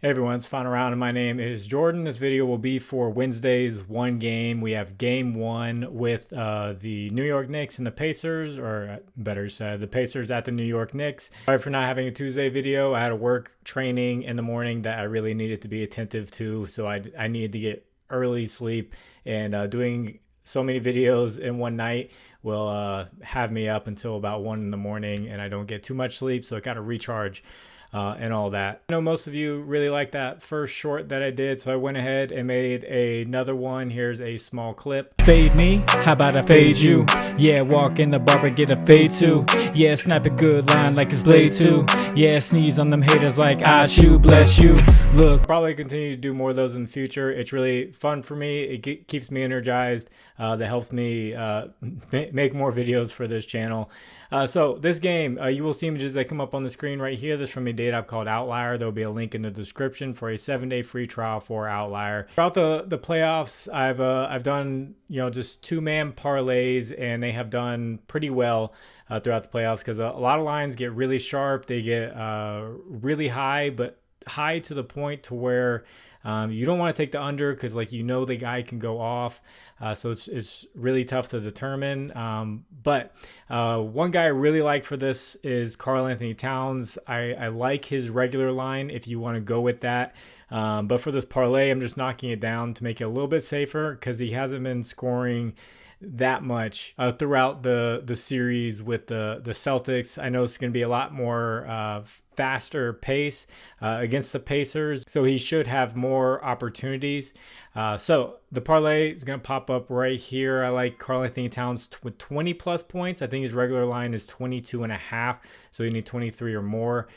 Hey everyone, it's Final Round and my name is Jordan. This video will be for Wednesday's one game. We have game one with the New York Knicks and the Pacers, or better said, the Pacers at the New York Knicks. Sorry for not having a Tuesday video. I had a work training in the morning that I really needed to be attentive to, so I needed to get early sleep, and doing so many videos in one night will have me up until about 1 in the morning, and I don't get too much sleep, so I got to recharge and all that. I know most of you really like that first short that I did, so I went ahead and made another one. Here's a small clip. Fade me? How about I fade you? Yeah, walk in the barber, get a fade too. Yeah, snap a good line like it's Blade 2. Yeah, sneeze on them haters like I chew, bless you. Look, probably continue to do more of those in the future. It's really fun for me. It keeps me energized. That helps me make more videos for this channel. So this game, you will see images that come up on the screen right here. This is from a date app called Outlier. There will be a link in the description for a 7-day free trial for Outlier. Throughout the playoffs, I've done just 2-man parlays, and they have done pretty well throughout the playoffs because a lot of lines get really sharp. They get really high, but high to the point to where you don't want to take the under because the guy can go off. So it's really tough to determine. But one guy I really like for this is Karl-Anthony Towns. I like his regular line if you want to go with that. But for this parlay, I'm just knocking it down to make it a little bit safer because he hasn't been scoring that much throughout the series with the Celtics. I know it's going to be a lot more faster pace against the Pacers, so he should have more opportunities. So the parlay is going to pop up right here. I like Karl-Anthony Towns with 20 plus points. I think his regular line is 22.5, so you need 23 or more.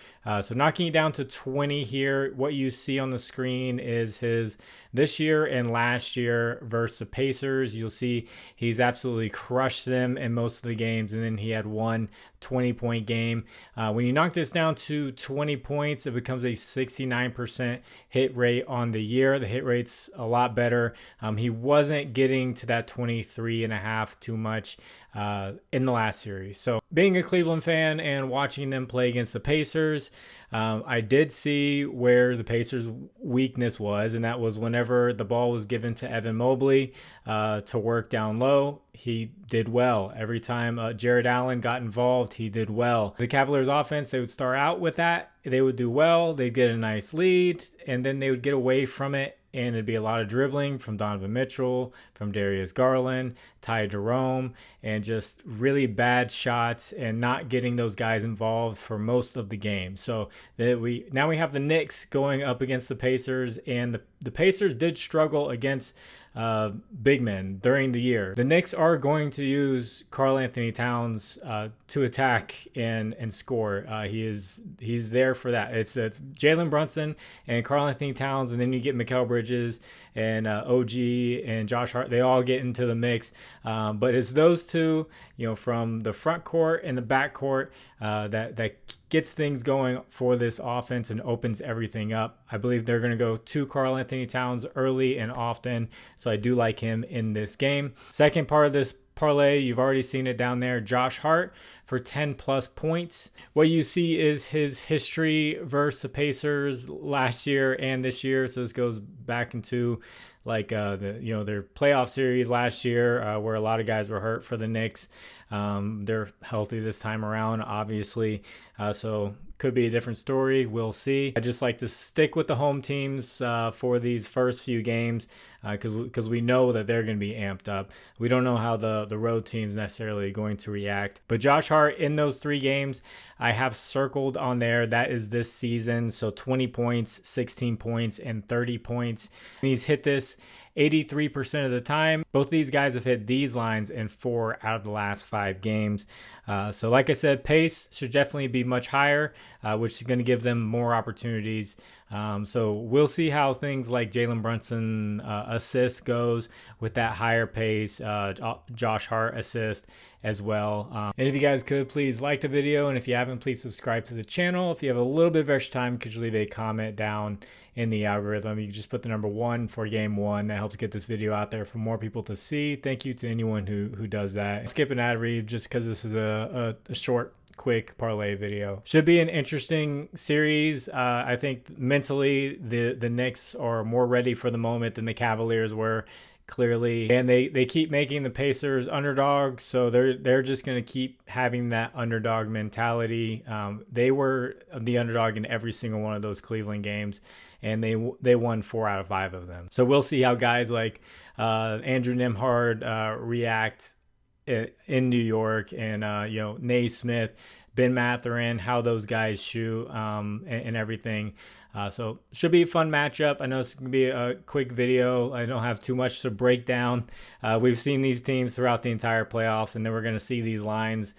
So knocking it down to 20 here. What you see on the screen is his this year and last year versus the Pacers. You'll see he's absolutely crushed them in most of the games, and then he had one 20-point game. When you knock this down to 20 points, it becomes a 69% hit rate on the year. The hit rate's a lot better. He wasn't getting to that 23.5 too much in the last series. So being a Cleveland fan and watching them play against the Pacers, I did see where the Pacers' weakness was, and that was whenever the ball was given to Evan Mobley to work down low. He did well. Every time Jared Allen got involved, he did well. The Cavaliers offense, they would start out with that. They would do well. They'd get a nice lead, and then they would get away from it, and it'd be a lot of dribbling from Donovan Mitchell, from Darius Garland, Ty Jerome, and just really bad shots and not getting those guys involved for most of the game. So now we have the Knicks going up against the Pacers, and the Pacers did struggle against big men during the year. The Knicks are going to use Karl-Anthony Towns to attack and score. He's there for that. It's Jalen Brunson and Karl-Anthony Towns, and then you get Mikal Bridges and OG and Josh Hart. They all get into the mix, but it's those two, from the front court and the back court that gets things going for this offense and opens everything up. I believe they're going to go to Karl-Anthony Towns early and often, so I do like him in this game. Second part of this parlay, you've already seen it down there, Josh Hart for 10 plus points. What you see is his history versus the Pacers last year and this year, so this goes back into their playoff series last year where a lot of guys were hurt for the Knicks. They're healthy this time around, obviously, so could be a different story. We'll see. I just like to stick with the home teams for these first few games because we know that they're going to be amped up. We don't know how the road team's necessarily going to react. But Josh Hart in those 3 games, I have circled on there. That is this season. So 20 points, 16 points, and 30 points. And he's hit this 83% of the time. Both these guys have hit these lines in 4 out of the last 5 games. So like I said, pace should definitely be much higher, which is going to give them more opportunities. So we'll see how things like Jalen Brunson assist goes with that higher pace, Josh Hart assist as well. And if you guys could, please like the video. And if you haven't, please subscribe to the channel. If you have a little bit of extra time, could you leave a comment down in the algorithm? You can just put the number 1 for game 1. That helps get this video out there for more people to see. Thank you to anyone who does that. Skip an ad read just because this is a short quick parlay video. Should be an interesting series. I think mentally the Knicks are more ready for the moment than the Cavaliers were, clearly, and they keep making the Pacers underdogs, so they're just going to keep having that underdog mentality. They were the underdog in every single one of those Cleveland games, and they won 4 out of 5 of them. So we'll see how guys like Andrew Nembhard react in New York, and Naismith, Ben Mathurin, how those guys shoot, and everything. So should be a fun matchup. I know it's going to be a quick video. I don't have too much to break down. We've seen these teams throughout the entire playoffs, and then we're going to see these lines,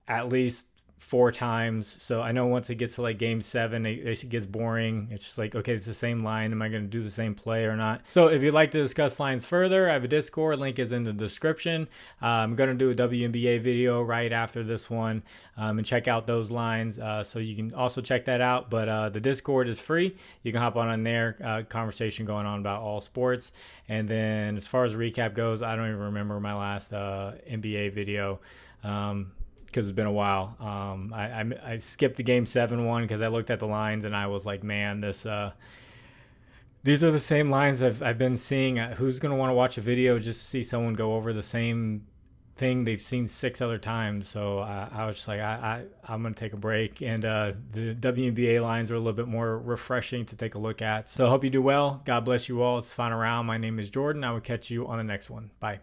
at least 4 times. So I know once it gets to like game 7, it gets boring. It's just like, okay, it's the same line. Am I going to do the same play or not? So if you'd like to discuss lines further, I have a Discord. Link is in the description. I'm going to do a WNBA video right after this one, and check out those lines. So you can also check that out. But the Discord is free. You can hop on there. Conversation going on about all sports. And then as far as recap goes, I don't even remember my last NBA video. Because it's been a while. I skipped the game 7 one because I looked at the lines and I was like, man, these are the same lines I've been seeing. Who's going to want to watch a video just to see someone go over the same thing they've seen 6 other times? So I was just like, I'm going to take a break. And the WNBA lines are a little bit more refreshing to take a look at. So I hope you do well. God bless you all. It's the final round. My name is Jordan. I will catch you on the next one. Bye.